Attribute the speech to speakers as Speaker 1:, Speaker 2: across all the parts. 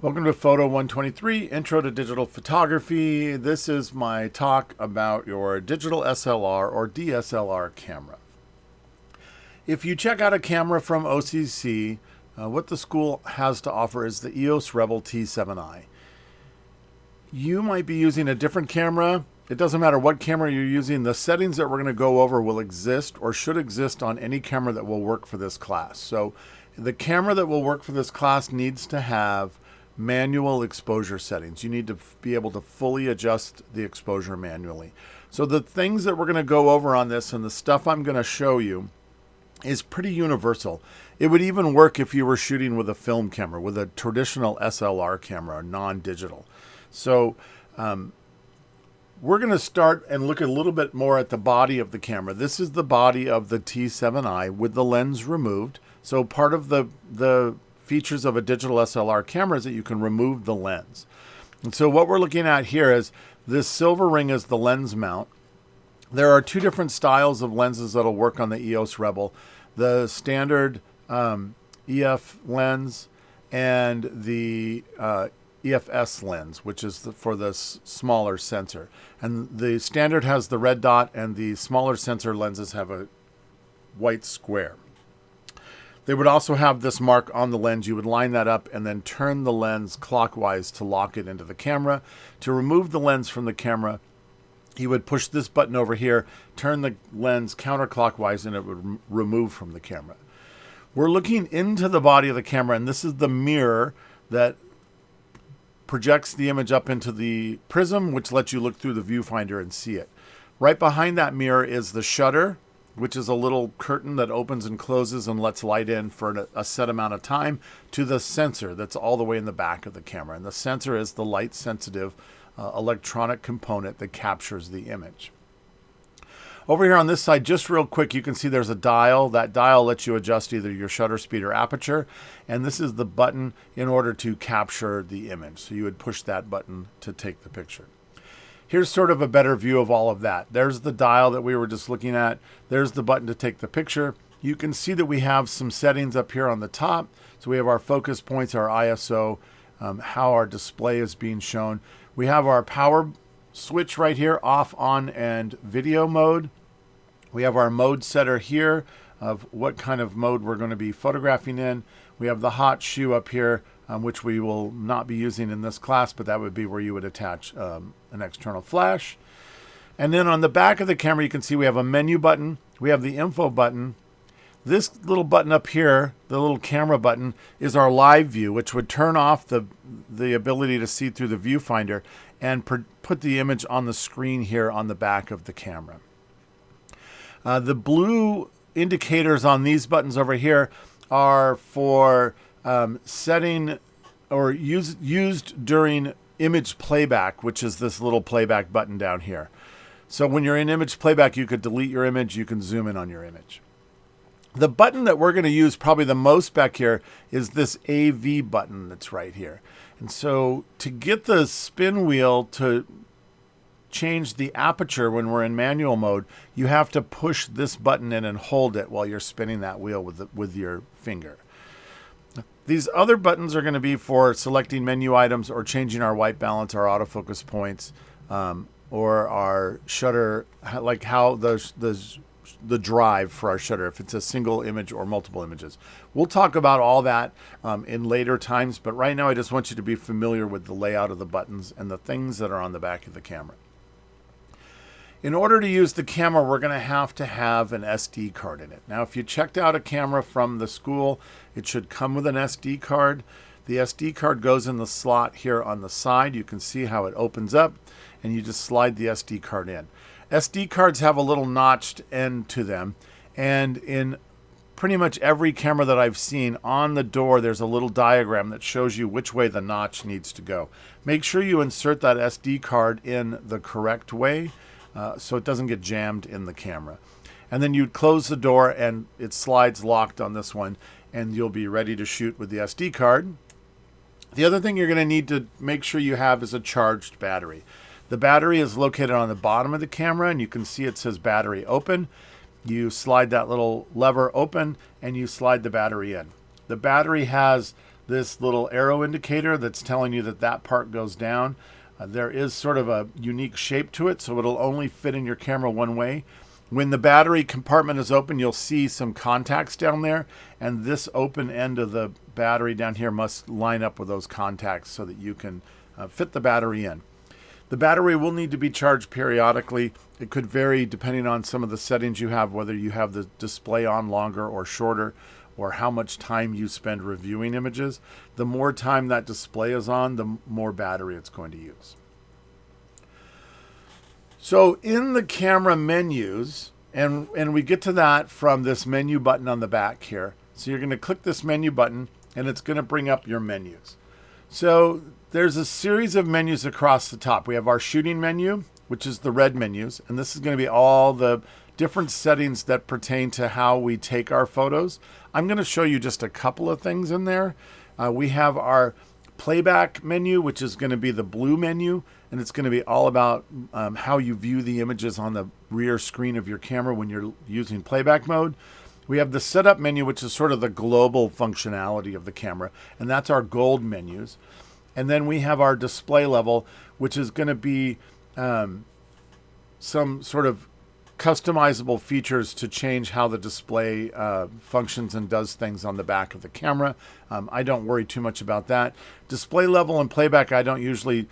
Speaker 1: Welcome to Photo 123, Intro to Digital Photography. This is my talk about your digital SLR or DSLR camera. If you check out a camera from OCC, what the school has to offer is the EOS Rebel T7i. You might be using a different camera. It doesn't matter what camera you're using. The settings that we're going to go over will exist or should exist on any camera that will work for this class. So the camera that will work for this class needs to have manual exposure settings. You need to be able to fully adjust the exposure manually. So the things that we're going to go over on this and the stuff I'm going to show you is pretty universal. It would even work if you were shooting with a film camera, with a traditional SLR camera, non-digital. So we're going to start and look a little bit more at the body of the camera. This is the body of the T7i with the lens removed. So part of the features of a digital SLR camera is that you can remove the lens. And so what we're looking at here is this silver ring is the lens mount. There are two different styles of lenses that'll work on the EOS Rebel. The standard EF lens and the EFS lens, which is for the smaller sensor. And the standard has the red dot and the smaller sensor lenses have a white square. They would also have this mark on the lens. You would line that up and then turn the lens clockwise to lock it into the camera. To remove the lens from the camera, you would push this button over here, turn the lens counterclockwise, and it would remove from the camera. We're looking into the body of the camera, and this is the mirror that projects the image up into the prism, which lets you look through the viewfinder and see it. Right behind that mirror is the shutter, which is a little curtain that opens and closes and lets light in for a set amount of time, to the sensor that's all the way in the back of the camera. And the sensor is the light-sensitive electronic component that captures the image. Over here on this side, just real quick, you can see there's a dial. That dial lets you adjust either your shutter speed or aperture. And this is the button in order to capture the image. So you would push that button to take the picture. Here's sort of a better view of all of that. There's the dial that we were just looking at. There's the button to take the picture. You can see that we have some settings up here on the top. So we have our focus points, our ISO, how our display is being shown. We have our power switch right here, off, on, and video mode. We have our mode setter here of what kind of mode we're going to be photographing in. We have the hot shoe up here, which we will not be using in this class, but that would be where you would attach an external flash. And then on the back of the camera, you can see we have a menu button. We have the info button. This little button up here, the little camera button, is our live view, which would turn off the ability to see through the viewfinder and put the image on the screen here on the back of the camera. The blue indicators on these buttons over here are for setting or used during image playback, which is this little playback button down here. So when you're in image playback, you could delete your image, you can zoom in on your image. The button that we're going to use probably the most back here is this AV button that's right here. And so to get the spin wheel to change the aperture when we're in manual mode, you have to push this button in and hold it while you're spinning that wheel with your finger. These other buttons are going to be for selecting menu items or changing our white balance, our autofocus points, or our shutter, like how the drive for our shutter, if it's a single image or multiple images. We'll talk about all that in later times, but right now I just want you to be familiar with the layout of the buttons and the things that are on the back of the camera. In order to use the camera, we're going to have an SD card in it. Now, if you checked out a camera from the school, it should come with an SD card. The SD card goes in the slot here on the side. You can see how it opens up, and you just slide the SD card in. SD cards have a little notched end to them, and in pretty much every camera that I've seen, on the door there's a little diagram that shows you which way the notch needs to go. Make sure you insert that SD card in the correct way so it doesn't get jammed in the camera. And then you'd close the door and it slides locked on this one, and you'll be ready to shoot with the SD card. The other thing you're going to need to make sure you have is a charged battery. The battery is located on the bottom of the camera, and you can see it says battery open. You slide that little lever open and you slide the battery in. The battery has this little arrow indicator that's telling you that that part goes down. There is sort of a unique shape to it, so it'll only fit in your camera one way. When the battery compartment is open, you'll see some contacts down there, and this open end of the battery down here must line up with those contacts so that you can fit the battery in. The battery will need to be charged periodically. It could vary depending on some of the settings you have, whether you have the display on longer or shorter, or how much time you spend reviewing images. The more time that display is on, the more battery it's going to use. So in the camera menus, and we get to that from this menu button on the back here. So you're going to click this menu button, and it's going to bring up your menus. So there's a series of menus across the top. We have our shooting menu, which is the red menus, and this is going to be all the different settings that pertain to how we take our photos. I'm going to show you just a couple of things in there. We have our playback menu, which is going to be the blue menu, and it's going to be all about how you view the images on the rear screen of your camera when you're using playback mode. We have the setup menu, which is sort of the global functionality of the camera, and that's our gold menus. And then we have our display level, which is going to be some sort of customizable features to change how the display functions and does things on the back of the camera. I don't worry too much about that. Display level and playback I don't usually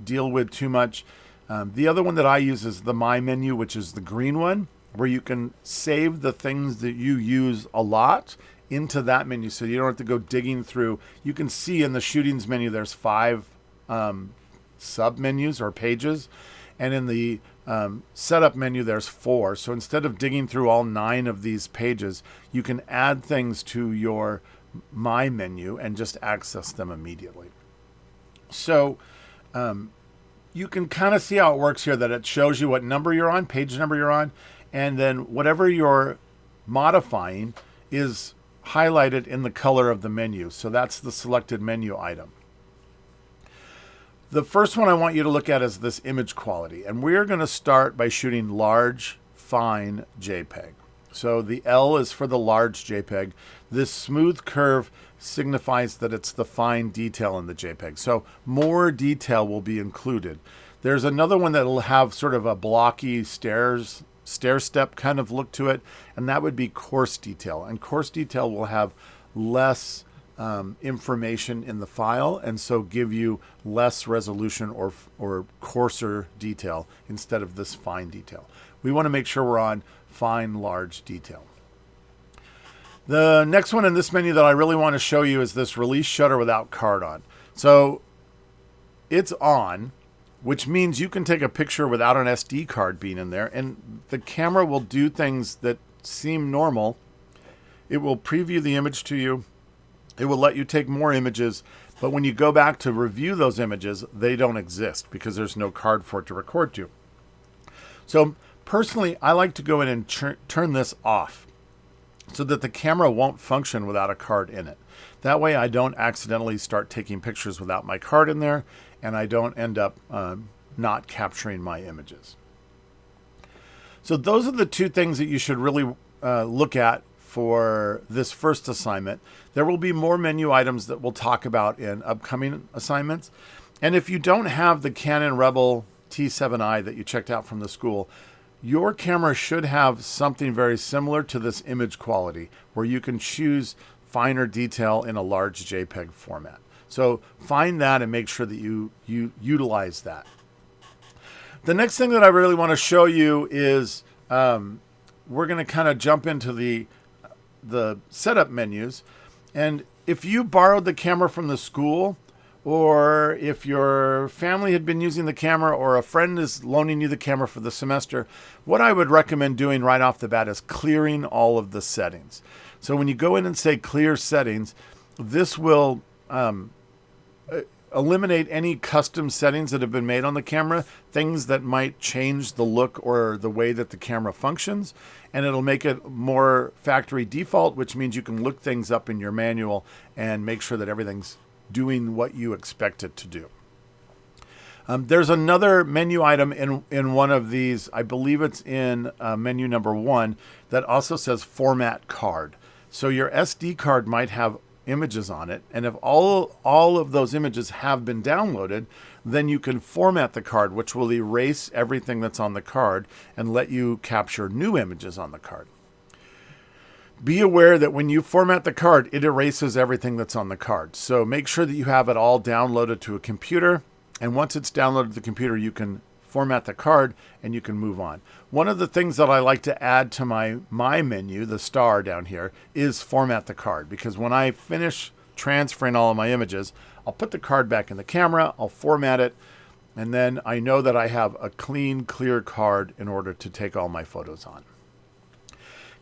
Speaker 1: deal with too much. The other one that I use is the My menu, which is the green one, where you can save the things that you use a lot into that menu, so you don't have to go digging through. You can see in the shootings menu there's 5 sub menus or pages, and in the setup menu there's 4. So instead of digging through all 9 of these pages, you can add things to your My menu and just access them immediately. So you can kind of see how it works here, that it shows you what number you're on, page number you're on, and then whatever you're modifying is highlighted in the color of the menu. So that's the selected menu item. The first one I want you to look at is this image quality, and we're going to start by shooting large, fine JPEG. So the L is for the large JPEG. This smooth curve signifies that it's the fine detail in the JPEG. So more detail will be included. There's another one that will have sort of a blocky stair step kind of look to it, and that would be coarse detail. And coarse detail will have less information in the file, and so give you less resolution or coarser detail instead of this fine detail. We want to make sure we're on fine, large detail. The next one in this menu that I really want to show you is this release shutter without card on. So it's on, which means you can take a picture without an SD card being in there, and the camera will do things that seem normal. It will preview the image to you. It will let you take more images, but when you go back to review those images, they don't exist because there's no card for it to record to. So personally, I like to go in and turn this off so that the camera won't function without a card in it. That way I don't accidentally start taking pictures without my card in there, and I don't end up not capturing my images. So those are the 2 things that you should really look at for this first assignment. There will be more menu items that we'll talk about in upcoming assignments. And if you don't have the Canon Rebel T7i that you checked out from the school, your camera should have something very similar to this image quality, where you can choose finer detail in a large JPEG format. So find that and make sure that you utilize that. The next thing that I really want to show you is we're going to kind of jump into the setup menus. And if you borrowed the camera from the school, or if your family had been using the camera, or a friend is loaning you the camera for the semester, what I would recommend doing right off the bat is clearing all of the settings. So when you go in and say clear settings, this will eliminate any custom settings that have been made on the camera, things that might change the look or the way that the camera functions, and it'll make it more factory default, which means you can look things up in your manual and make sure that everything's doing what you expect it to do. There's another menu item in one of these, I believe it's in menu number 1, that also says format card. So your SD card might have images on it. And if all of those images have been downloaded, then you can format the card, which will erase everything that's on the card and let you capture new images on the card. Be aware that when you format the card, it erases everything that's on the card. So make sure that you have it all downloaded to a computer. And once it's downloaded to the computer, you can format the card and you can move on. One of the things that I like to add to my menu, the star down here, is format the card. Because when I finish transferring all of my images, I'll put the card back in the camera, I'll format it, and then I know that I have a clean, clear card in order to take all my photos on.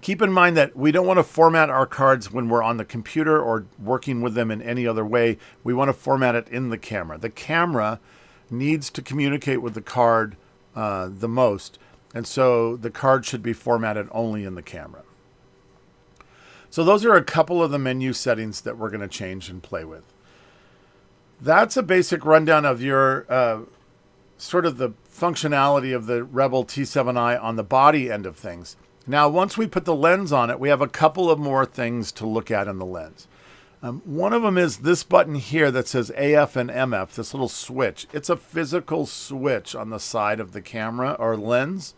Speaker 1: Keep in mind that we don't want to format our cards when we're on the computer or working with them in any other way. We want to format it in the camera. The camera needs to communicate with the card the most, and so the card should be formatted only in the camera. So those are a couple of the menu settings that we're going to change and play with. That's a basic rundown of your sort of the functionality of the Rebel T7i on the body end of things. Now, once we put the lens on it, we have a couple of more things to look at in the lens. One of them is this button here that says AF and MF, this little switch. It's a physical switch on the side of the camera or lens,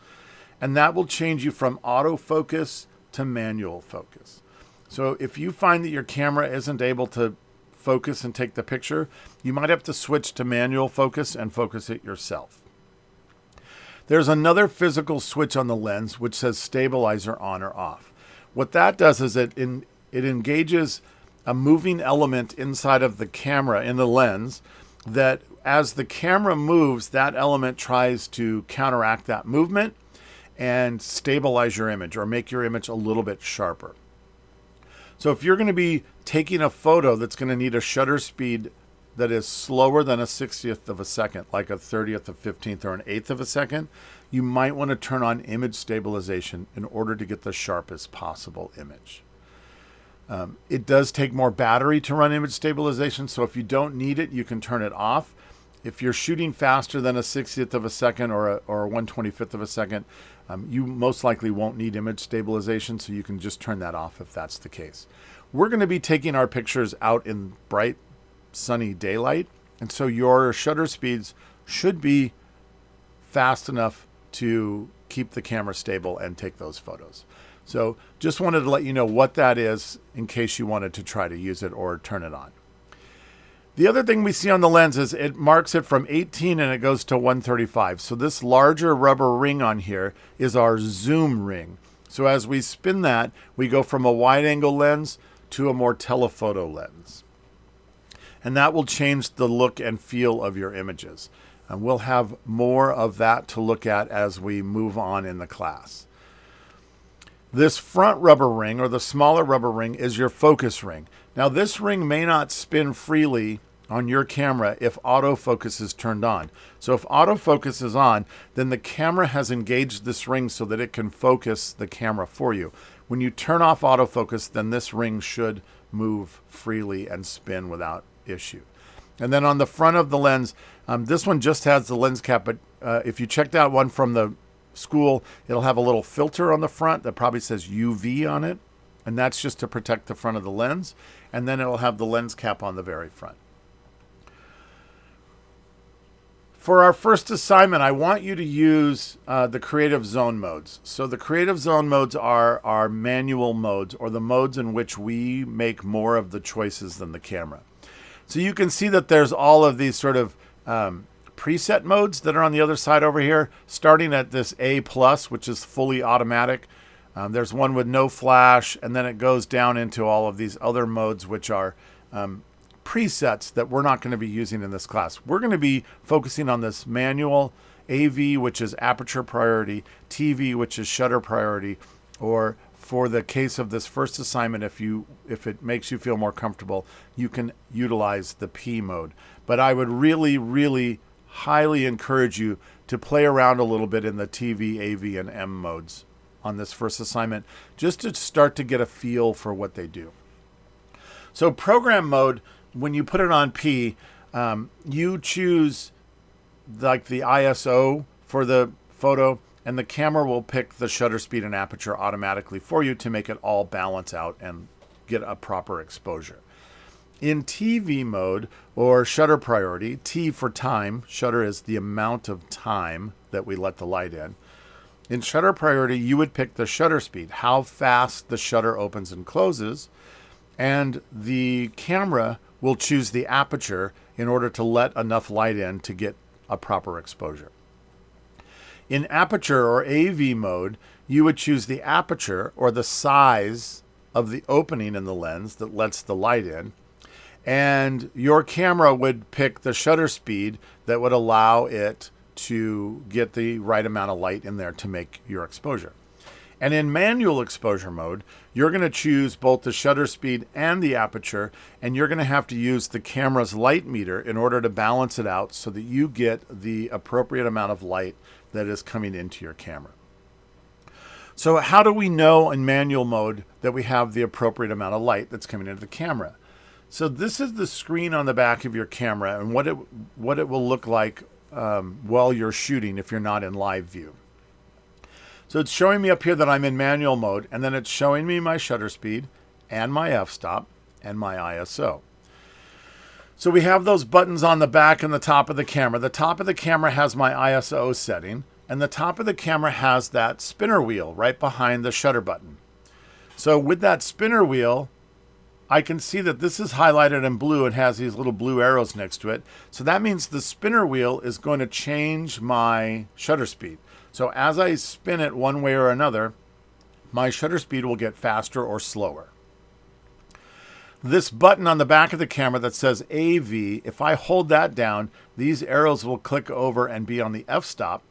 Speaker 1: and that will change you from autofocus to manual focus. So if you find that your camera isn't able to focus and take the picture, you might have to switch to manual focus and focus it yourself. There's another physical switch on the lens which says stabilizer on or off. What that does is it engages a moving element inside of the camera in the lens that as the camera moves, that element tries to counteract that movement and stabilize your image or make your image a little bit sharper. So if you're going to be taking a photo that's going to need a shutter speed that is slower than a 60th of a second, like a 30th, a 15th, or an 1/8 of a second, you might want to turn on image stabilization in order to get the sharpest possible image. It does take more battery to run image stabilization, so if you don't need it, you can turn it off. If you're shooting faster than a 60th of a second or a 1/25th of a second, you most likely won't need image stabilization, so you can just turn that off if that's the case. We're going to be taking our pictures out in bright, sunny daylight, and so your shutter speeds should be fast enough to keep the camera stable and take those photos. So just wanted to let you know what that is in case you wanted to try to use it or turn it on. The other thing we see on the lens is it marks it from 18 and it goes to 135. So this larger rubber ring on here is our zoom ring. So as we spin that, we go from a wide angle lens to a more telephoto lens. And that will change the look and feel of your images. And we'll have more of that to look at as we move on in the class. This front rubber ring, or the smaller rubber ring, is your focus ring. Now this ring may not spin freely on your camera if autofocus is turned on. So if autofocus is on, then the camera has engaged this ring so that it can focus the camera for you. When you turn off autofocus, then this ring should move freely and spin without issue. And then on the front of the lens, this one just has the lens cap, but if you checked out one from the school, it'll have a little filter on the front that probably says UV on it, and that's just to protect the front of the lens, and then it'll have the lens cap on the very front. For our first assignment, I want you to use the creative zone modes. So the creative zone modes are our manual modes, or the modes in which we make more of the choices than the camera. So you can see that there's all of these sort of preset modes that are on the other side over here, starting at this A+, which is fully automatic. There's one with no flash, and then it goes down into all of these other modes, which are presets that we're not going to be using in this class. We're going to be focusing on this manual, AV, which is aperture priority, TV, which is shutter priority, or for the case of this first assignment, if it makes you feel more comfortable, you can utilize the P mode. But I would really, really highly encourage you to play around a little bit in the TV, AV, and M modes on this first assignment, just to start to get a feel for what they do. So program mode, when you put it on P, you choose like the ISO for the photo, and the camera will pick the shutter speed and aperture automatically for you to make it all balance out and get a proper exposure. In TV mode, or shutter priority, T for time, shutter is the amount of time that we let the light in. In shutter priority, you would pick the shutter speed, how fast the shutter opens and closes, and the camera will choose the aperture in order to let enough light in to get a proper exposure. In aperture or AV mode, you would choose the aperture or the size of the opening in the lens that lets the light in, and your camera would pick the shutter speed that would allow it to get the right amount of light in there to make your exposure. And in manual exposure mode, you're going to choose both the shutter speed and the aperture, and you're going to have to use the camera's light meter in order to balance it out so that you get the appropriate amount of light that is coming into your camera. So how do we know in manual mode that we have the appropriate amount of light that's coming into the camera? So this is the screen on the back of your camera and what it will look like while you're shooting if you're not in live view. So it's showing me up here that I'm in manual mode, and then it's showing me my shutter speed and my f-stop and my ISO. So we have those buttons on the back and the top of the camera. The top of the camera has my ISO setting, and the top of the camera has that spinner wheel right behind the shutter button. So with that spinner wheel, I can see that this is highlighted in blue and has these little blue arrows next to it. So that means the spinner wheel is going to change my shutter speed. So as I spin it one way or another, my shutter speed will get faster or slower. This button on the back of the camera that says AV, if I hold that down, these arrows will click over and be on the f-stop.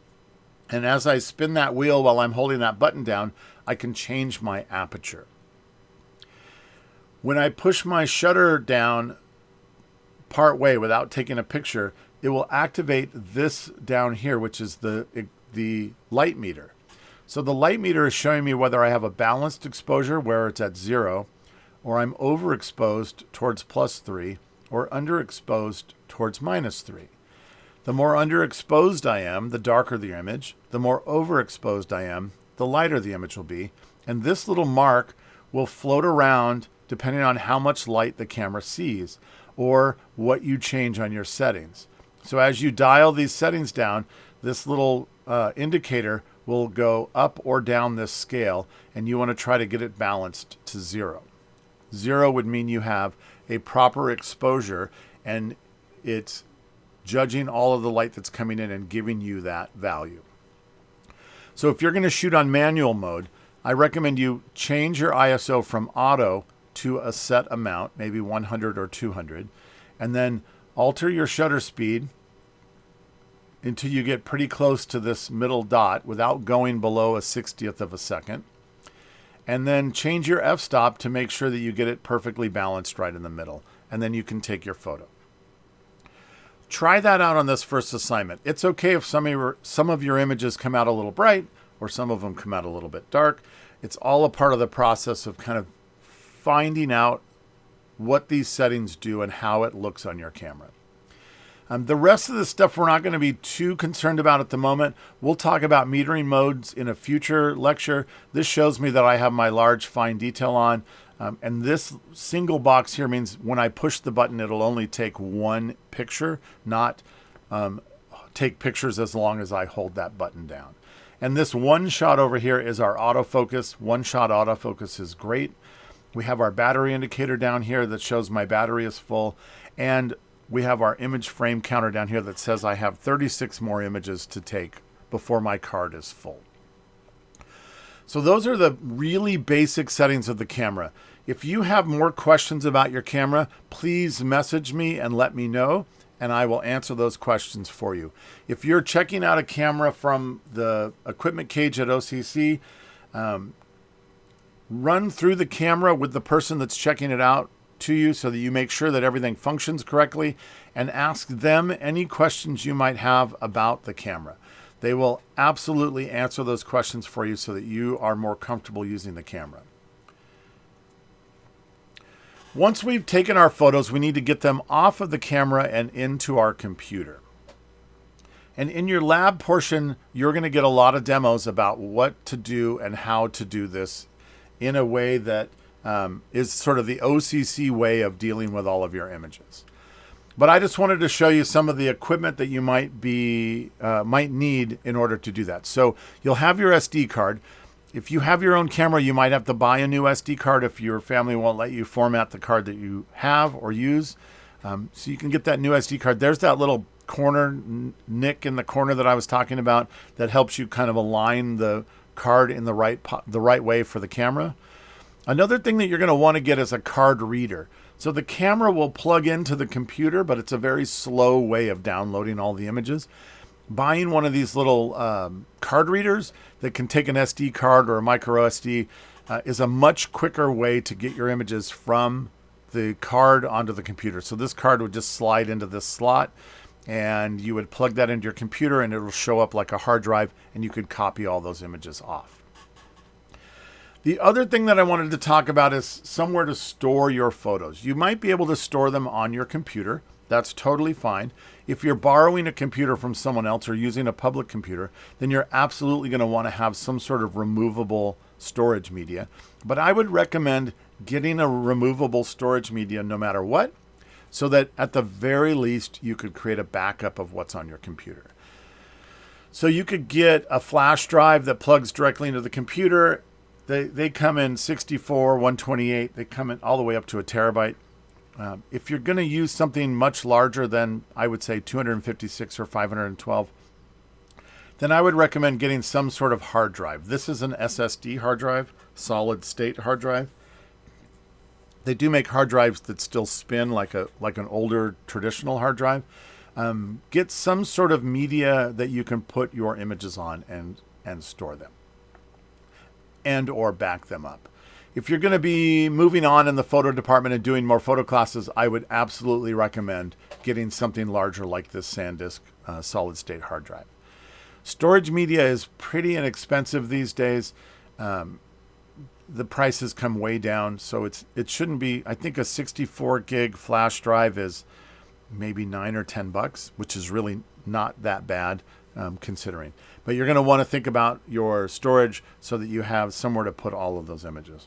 Speaker 1: And as I spin that wheel while I'm holding that button down, I can change my aperture. When I push my shutter down part way without taking a picture, it will activate this down here, which is the light meter. So the light meter is showing me whether I have a balanced exposure where it's at 0, or I'm overexposed towards +3, or underexposed towards -3. The more underexposed I am, the darker the image. The more overexposed I am, the lighter the image will be. And this little mark will float around depending on how much light the camera sees or what you change on your settings. So as you dial these settings down, this little indicator will go up or down this scale, and you want to try to get it balanced to 0. 0 would mean you have a proper exposure, and it's judging all of the light that's coming in and giving you that value. So if you're going to shoot on manual mode, I recommend you change your ISO from auto to a set amount, maybe 100 or 200, and then alter your shutter speed until you get pretty close to this middle dot without going below a 60th of a second. And then change your f-stop to make sure that you get it perfectly balanced right in the middle. And then you can take your photo. Try that out on this first assignment. It's okay if some of your images come out a little bright or some of them come out a little bit dark. It's all a part of the process of kind of finding out what these settings do and how it looks on your camera. The rest of the stuff we're not going to be too concerned about at the moment. We'll talk about metering modes in a future lecture. This shows me that I have my large fine detail on. And this single box here means when I push the button, it'll only take one picture, not take pictures as long as I hold that button down. And this one shot over here is our autofocus. One shot autofocus is great. We have our battery indicator down here that shows my battery is full. And we have our image frame counter down here that says I have 36 more images to take before my card is full. So those are the really basic settings of the camera. If you have more questions about your camera, please message me and let me know, and I will answer those questions for you. If you're checking out a camera from the equipment cage at OCC, run through the camera with the person that's checking it out to you so that you make sure that everything functions correctly, and ask them any questions you might have about the camera. They will absolutely answer those questions for you so that you are more comfortable using the camera. Once we've taken our photos, we need to get them off of the camera and into our computer. And in your lab portion, you're going to get a lot of demos about what to do and how to do this in a way that is sort of the OCC way of dealing with all of your images. But I just wanted to show you some of the equipment that you might need in order to do that. So you'll have your SD card. If you have your own camera, you might have to buy a new SD card if your family won't let you format the card that you have or use. So you can get that new SD card. There's that little corner nick in the corner that I was talking about that helps you kind of align the card in the right way for the camera. Another thing that you're going to want to get is a card reader. So the camera will plug into the computer, but it's a very slow way of downloading all the images. Buying one of these little card readers that can take an SD card or a micro SD is a much quicker way to get your images from the card onto the computer. So this card would just slide into this slot, and you would plug that into your computer, and it'll show up like a hard drive, and you could copy all those images off. The other thing that I wanted to talk about is somewhere to store your photos. You might be able to store them on your computer. That's totally fine. If you're borrowing a computer from someone else or using a public computer, then you're absolutely going to want to have some sort of removable storage media. But I would recommend getting a removable storage media no matter what, so that at the very least you could create a backup of what's on your computer. So you could get a flash drive that plugs directly into the computer. They come in 64, 128. They come in all the way up to a terabyte. If you're going to use something much larger than, I would say, 256 or 512, then I would recommend getting some sort of hard drive. This is an SSD hard drive, solid state hard drive. They do make hard drives that still spin like an older traditional hard drive. Get some sort of media that you can put your images on and store them, and or back them up. If you're going to be moving on in the photo department and doing more photo classes, I would absolutely recommend getting something larger like this SanDisk solid state hard drive. Storage media is pretty inexpensive these days. The prices come way down, so it shouldn't be. I think a 64 gig flash drive is maybe $9 or $10, which is really not that bad considering. But you're going to want to think about your storage so that you have somewhere to put all of those images.